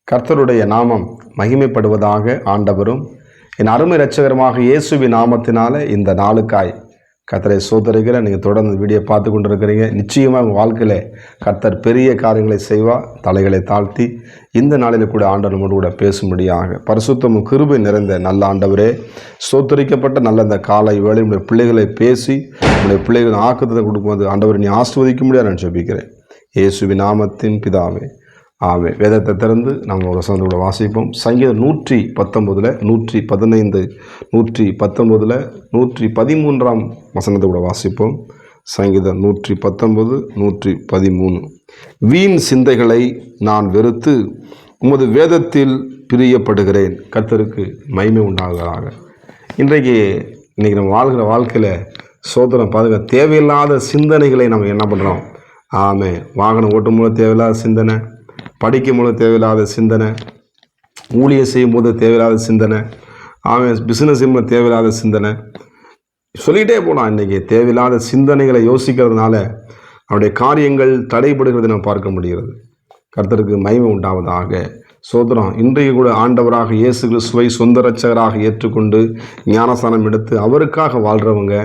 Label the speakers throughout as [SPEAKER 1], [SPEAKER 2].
[SPEAKER 1] கர்த்தருடைய நாமம் மகிமைப்படுவதாக. ஆண்டவரும் என் அருமை இரட்சகரமாக இயேசுவின் நாமத்தினால இந்த நாளுக்காய் கர்த்தரை சோதரிக்கிற நீங்கள் தொடர்ந்து வீடியோ பார்த்து கொண்டு இருக்கிறீங்க. நிச்சயமாக உங்கள் வாழ்க்கையில் கர்த்தர் பெரிய காரியங்களை செய்வார். தலைகளை தாழ்த்தி இந்த நாளில் கூட ஆண்டவர் நம்மோடு கூட பேசும்படியாக பரிசுத்தமும் கிருபை நிறைந்த நல்ல ஆண்டவரே, சோத்தரிக்கப்பட்ட நல்ல இந்த காலை வேளை உடைய பிள்ளைகளை பேசி உடைய பிள்ளைகள் ஆக்கத்தை கொடுக்கும்போது ஆண்டவர் நீ ஆசீர்வதிக்க முடியாது நான் ஜெபிக்கிறேன். இயேசுவின் நாமத்தின் பிதாவே, ஆமே. வேதத்தை திறந்து நாம் ஒரு வசனத்தோட வாசிப்போம். சங்கீதம் 119 115 119 113 வசனத்தோட வாசிப்போம். சங்கீதம் 119 113. வீண் சிந்தைகளை நான் வெறுத்து உமது வேதத்தில் பிரியப்படுகிறேன். கர்த்தருக்கு மகிமை உண்டாகுவதாக. இன்னைக்கு நம்ம வாழ்கிற வாழ்க்கையில் சோதனை பாருங்க, தேவையில்லாத சிந்தனைகளை நம்ம என்ன பண்ணுறோம்? ஆமே. வாகனம் ஓட்டும் போது தேவையில்லாத சிந்தனை, படிக்கும் போது தேவையில்லாத சிந்தனை, ஊழியம் செய்யும் போது தேவையில்லாத சிந்தனை, பிஸ்னஸ் செய்யும் போது தேவையில்லாத சிந்தனை, சொல்லிகிட்டே போனால் இன்றைக்கி தேவையில்லாத சிந்தனைகளை யோசிக்கிறதுனால அவருடைய காரியங்கள் தடைபடுகிறது நம்ம பார்க்க முடிகிறது. கர்த்தருக்கு மகிமை உண்டாவதாக. சோதரம் இன்றைக்கு கூட ஆண்டவராக இயேசு கிறிஸ்துவை சொந்த இரட்சகராக ஏற்றுக்கொண்டு ஞானஸ்தானம் எடுத்து அவருக்காக வாழ்கிறவங்க.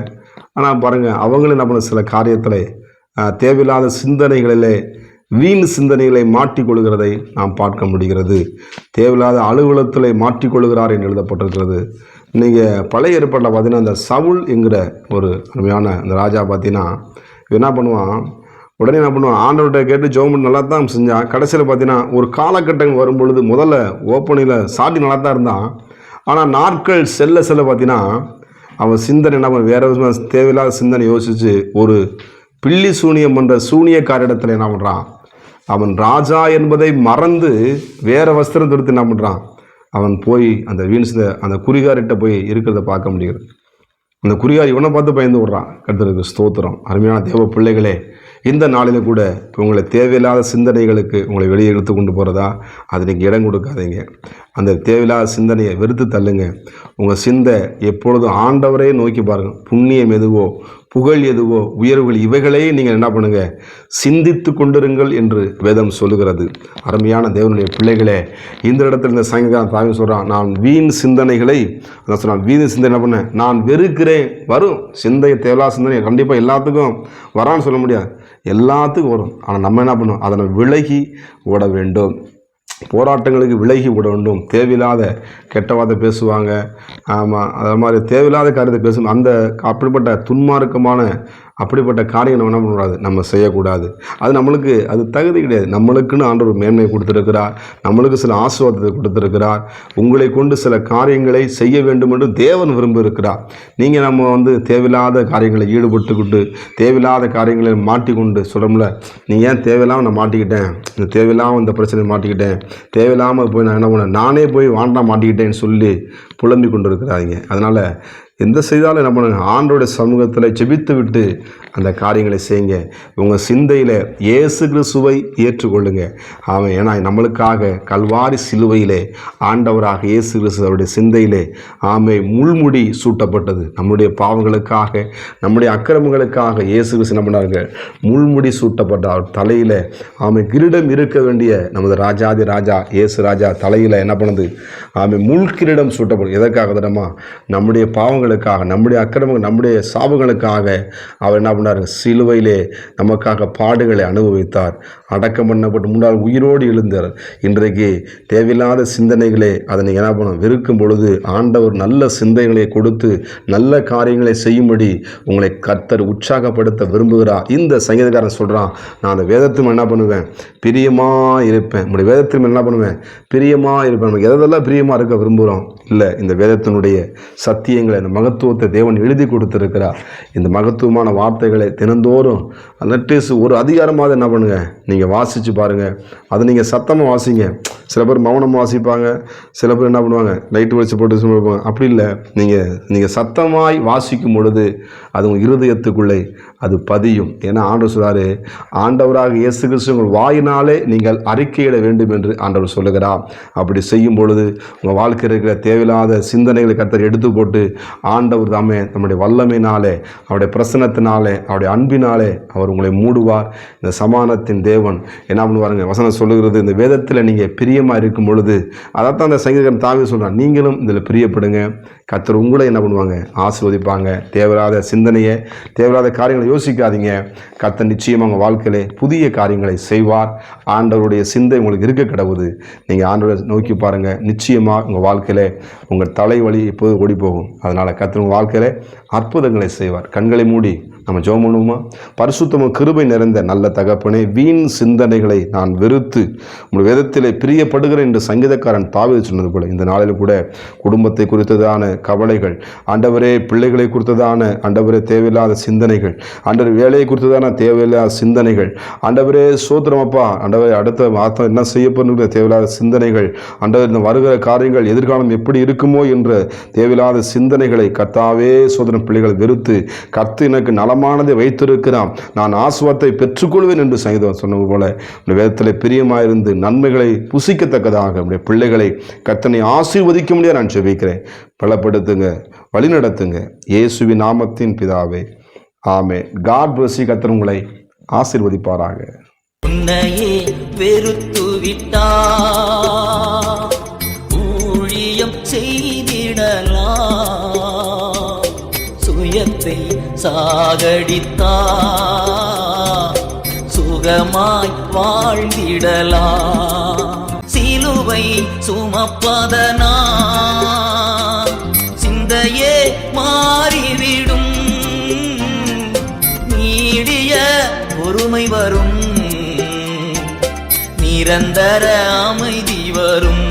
[SPEAKER 1] ஆனால் பாருங்கள், அவங்களும் நம்ம சில காரியத்தில் தேவையில்லாத சிந்தனைகளிலே வீண் சிந்தனைகளை மாட்டிக்கொள்கிறதை நாம் பார்க்க முடிகிறது. தேவையில்லாத அலுவலகத்தில் மாட்டிக்கொள்கிறார் என்று எழுதப்பட்டிருக்கிறது. நீங்கள் பழைய ஏற்பாட்டில் பார்த்தீங்கன்னா இந்த சவுல் என்கிற ஒரு அருமையான அந்த ராஜா பார்த்தீங்கன்னா என்ன பண்ணுவான், உடனே என்ன பண்ணுவான், ஆண்டவர்கிட்ட கேட்டு ஜெபம் நல்லா தான் செஞ்சான். கடைசியில் பார்த்தீங்கன்னா ஒரு காலகட்டங்கள் வரும்பொழுது முதல்ல ஓப்பனில் சாட்டி நல்லா தான் இருந்தான். ஆனால் நாட்கள் செல்ல பார்த்தீங்கன்னா அவன் சிந்தனை என்ன பண்ண வேறு விதமாக தேவையில்லாத சிந்தனை யோசித்து ஒரு பில்லி சூனியம் என்ற சூனியக்காரிடத்தில் என்ன பண்ணுறான், அவன் ராஜா என்பதை மறந்து வேற வஸ்திரம் தொடுத்து என்ன பண்ணுறான், அவன் போய் அந்த வீண் அந்த குறிகாரிட்ட போய் இருக்கிறத பார்க்க முடிகிறது. அந்த குறிகாரி இவனை பார்த்து பயந்து விடுறான். கர்த்தருக்கு ஸ்தோத்திரம். அருமையான தேவ பிள்ளைகளே, இந்த நாளில் கூட உங்களை தேவையில்லாத சிந்தனைகளுக்கு உங்களை வெளியே எடுத்து கொண்டு போகிறதா, அது நீங்கள் இடம் கொடுக்காதீங்க. அந்த தேவையில்லாத சிந்தனையை வெறுத்து தள்ளுங்க. உங்கள் சிந்தை எப்பொழுதும் ஆண்டவரே நோக்கி பாருங்கள். புண்ணியம் எதுவோ, புகழ் எதுவோ, உயர்வுகள் இவைகளே நீங்கள் என்ன பண்ணுங்க, சிந்தித்து கொண்டிருங்கள் என்று வேதம் சொல்லுகிறது. அருமையான தேவனுடைய பிள்ளைகளே, இந்த இடத்துல இந்த சங்கீதம் தாவி சொல்கிறான், நான் வீண் சிந்தனைகளை அதான் சொன்னான். வீண் சிந்தனை என்ன பண்ணேன், நான் வெறுக்கிறேன். வரும் சிந்தை, தேவையில்லாத சிந்தனை கண்டிப்பாக எல்லாத்துக்கும் வரான்னு சொல்ல முடியாது, எல்லாத்துக்கும் வரும். ஆனால் நம்ம என்ன பண்ணணும், அதனை விலகி ஓட வேண்டும். போராட்டங்களுக்கு விலகி விட வேண்டும். தேவையில்லாத கெட்டவாத பேசுவாங்க. ஆமாம், அது மாதிரி தேவையில்லாத காரியத்தை பேசும். அந்த அப்படிப்பட்ட துன்மார்க்கமான அப்படிப்பட்ட காரியம் நம்ம என்ன பண்ணக்கூடாது, நம்ம செய்யக்கூடாது. அது நம்மளுக்கு அது தகுதி கிடையாது. நம்மளுக்குன்னு ஆண்டவர் மேன்மை கொடுத்துருக்கிறார், நம்மளுக்கு சில ஆசீர்வாதத்தை கொடுத்துருக்கிறார். உங்களை கொண்டு சில காரியங்களை செய்ய வேண்டும் என்று தேவன் விரும்பியிருக்கிறார். நீங்கள் நம்ம தேவையில்லாத காரியங்களை ஈடுபட்டுக்கிட்டு தேவையில்லாத காரியங்களை மாட்டிக்கொண்டு சொல்கிறோம்ல, நீ ஏன் தேவையில்லாமல் நான் மாட்டிக்கிட்டேன், இந்த தேவையில்லாமல் இந்த பிரச்சனை மாட்டிக்கிட்டேன், தேவையில்லாமல் போய் நான் என்ன பண்ணேன், நானே போய் வாண்டா மாட்டிக்கிட்டேன்னு சொல்லி புலம்பிக் கொண்டு இருக்கிறாங்க. அதனால் எந்த செய்தாலும் என்ன பண்ணுங்க, ஆண்டோடைய சமூகத்தில் ஜெபித்து விட்டு அந்த காரியங்களை செய்யுங்க. உங்கள் சிந்தையில் இயேசு கிறிஸ்துவை ஏற்றுக்கொள்ளுங்க. அவன் ஏன்னா நம்மளுக்காக கல்வாரி சிலுவையிலே ஆண்டவராக இயேசு கிறிஸ்து அவருடைய சிந்தையிலே முள்முடி சூட்டப்பட்டது. நம்முடைய பாவங்களுக்காக, நம்முடைய அக்கிரமங்களுக்காக இயேசு கிறிஸ்து என்ன பண்ணாங்க, முள்முடி சூட்டப்பட்ட அவர் தலையில் கிரீடம் இருக்க வேண்டிய நமது ராஜாதி ராஜா இயேசு ராஜா தலையில் என்ன பண்ணுது, முள் கிரீடம் சூட்டப்படும். எதற்காக தெரியுமா, நம்முடைய பாவங்களுக்காக, நம்முடைய அக்கிரமங்கள், நம்முடைய சாபங்களுக்காக அவர் என்ன பண்ணார், சிலுவையிலே நமக்காக பாடுகளை அனுபவித்தார். அடக்கம் பண்ணப்பட்டு முன்னால் உயிரோடு எழுந்தார். இன்றைக்கு தேவையில்லாத சிந்தனைகளே அதனை என்ன பண்ண வெறுக்கும் பொழுது ஆண்டவர் நல்ல சிந்தனைகளை கொடுத்து நல்ல காரியங்களை செய்யும்படி உங்களை கர்த்தர் உற்சாகப்படுத்த விரும்புகிறார். இந்த சங்கீதக்காரன் சொல்கிறான், நான் அந்த வேதத்தில் என்ன பண்ணுவேன், பிரியமாக இருப்பேன். நம்முடைய வேதத்தில் என்ன பண்ணுவேன், பிரியமாக இருப்பேன். நமக்கு எதெல்லாம் பிரியமாக இருக்க விரும்புகிறோம் இல்லை, இந்த வேதத்தினுடைய சத்தியங்களை, இந்த மகத்துவத்தை தேவன் எழுதி கொடுத்துருக்கிறார். இந்த மகத்துவமான வார்த்தைகளை தினந்தோறும் அட்லீஸ்ட் ஒரு அதிகாரமாக என்ன பண்ணுங்கள், நீங்கள் வாசித்து பாருங்கள். அதை நீங்கள் சத்தமாக வாசிங்க. சில பேர் மௌனமாக வாசிப்பாங்க, சில பேர் என்ன பண்ணுவாங்க, லைட்டு வச்சு போட்டு சொல்லுவாங்க. அப்படி இல்லை, நீங்கள் சத்தமாய் வாசிக்கும் பொழுது அது உங்கள் இருதயத்துக்குள்ளே அது பதியும். ஏன்னா ஆண்டவர் சொல்கிறாரு, ஆண்டவராக இயேசு கிறிஸ்து உங்கள் வாயினாலே நீங்கள் அறிக்கையிட வேண்டும் என்று ஆண்டவர் சொல்லுகிறார். அப்படி செய்யும் பொழுது உங்கள் வாழ்க்கை இருக்கிற தேவையில்லாத சிந்தனைகளை கர்த்தர் எடுத்து போட்டு ஆண்டவர் தாமே நம்முடைய வல்லமையினாலே, அவருடைய பிரசன்னத்தினாலே, அவருடைய அன்பினாலே அவர் உங்களை மூடுவார். இந்த சமானத்தின் தேவன் என்ன பண்ணுவாருங்க, வசனம் சொல்லுகிறது, இந்த வேதத்தில் நீங்கள் பிரியமாக இருக்கும் பொழுது அதைத்தான் அந்த சங்கீதக்காரன் தாவீது சொல்கிறான், நீங்களும் இதில் பிரியப்படுங்க, கர்த்தர் உங்களை என்ன பண்ணுவாங்க, ஆசீர்வதிப்பாங்க. தேவையில்லாத சிந்தனையை, தேவையில்லாத காரியங்களை யோசிக்காதீங்க. கர்த்தர் நிச்சயமாக உங்கள் வாழ்க்கையிலே புதிய காரியங்களை செய்வார். ஆண்டவருடைய சிந்தை உங்களுக்கு இருக்க கிடவுது. நீங்கள் ஆண்டவரை நோக்கி பாருங்கள், நிச்சயமாக உங்கள் வாழ்க்கையிலே உங்கள் தலைவலி இப்போது ஓடி போகும். அதனால் கர்த்தர் உங்கள் வாழ்க்கையிலே அற்புதங்களை செய்வார். கண்களை மூடி நம்ம ஜெபம் பண்ணுவோமா? பரிசுத்தமும் கிருபை நிறைந்த நல்ல தகப்பனே, வீண் சிந்தனைகளை நான் வெறுத்து உங்கள் வேதத்திலே பிரியப்படுகிறேன் என்று சங்கீதக்காரன் தாவீது சொன்னது போல இந்த நாளில் கூட குடும்பத்தை குறித்ததான கவலைகள், ஆண்டவரே பிள்ளைகளை குறித்ததான ஆண்டவரே தேவையில்லாத சிந்தனைகள், ஆண்டவர் வேலையை குறித்ததான தேவையில்லாத சிந்தனைகள், ஆண்டவரே சோத்திரமப்பா, ஆண்டவரே அடுத்த மாதம் என்ன செய்யப்படுகிற தேவையில்லாத சிந்தனைகள், ஆண்டவர் இந்த வருகிற காரியங்கள் எதிர்காலம் எப்படி இருக்குமோ என்ற தேவையில்லாத சிந்தனைகளை கர்த்தாவே சோதரம் பிள்ளைகளை வெறுத்து கர்த்தர் எனக்கு நலமானதை வைத்திருக்கிறான், நான் ஆசுவாத்தை பெற்றுக்கொள்வேன் என்று சங்கீதம் சொன்னது போல வேதத்தில் பிரியமாயிருந்து நன்மைகளை புசிக்கத்தக்கதாக நம்முடைய பிள்ளைகளை கர்த்தனை ஆசீர்வதிக்க முடியாது நான் ஜெபிக்கிறேன். பலப்படுத்துங்க, வழி நடத்துங்க, இயேசுவின் நாமத்தின் பிதாவே, ஆமென். God bless you. கர்த்தர் உங்களை ஆசீர்வதிப்பாராக.
[SPEAKER 2] உன்னையே வெறுத்து விட்டா ஊழியம் செய்திடலாம், சுயத்தை சாகடித்தா சுகமாய் வாழ்ந்திடலாம். சிலுவை சுமப்பதனா சிந்தையே மாறிவிடும், நீடிய பொறுமை வரும், நிரந்தர அமைதி வரும்.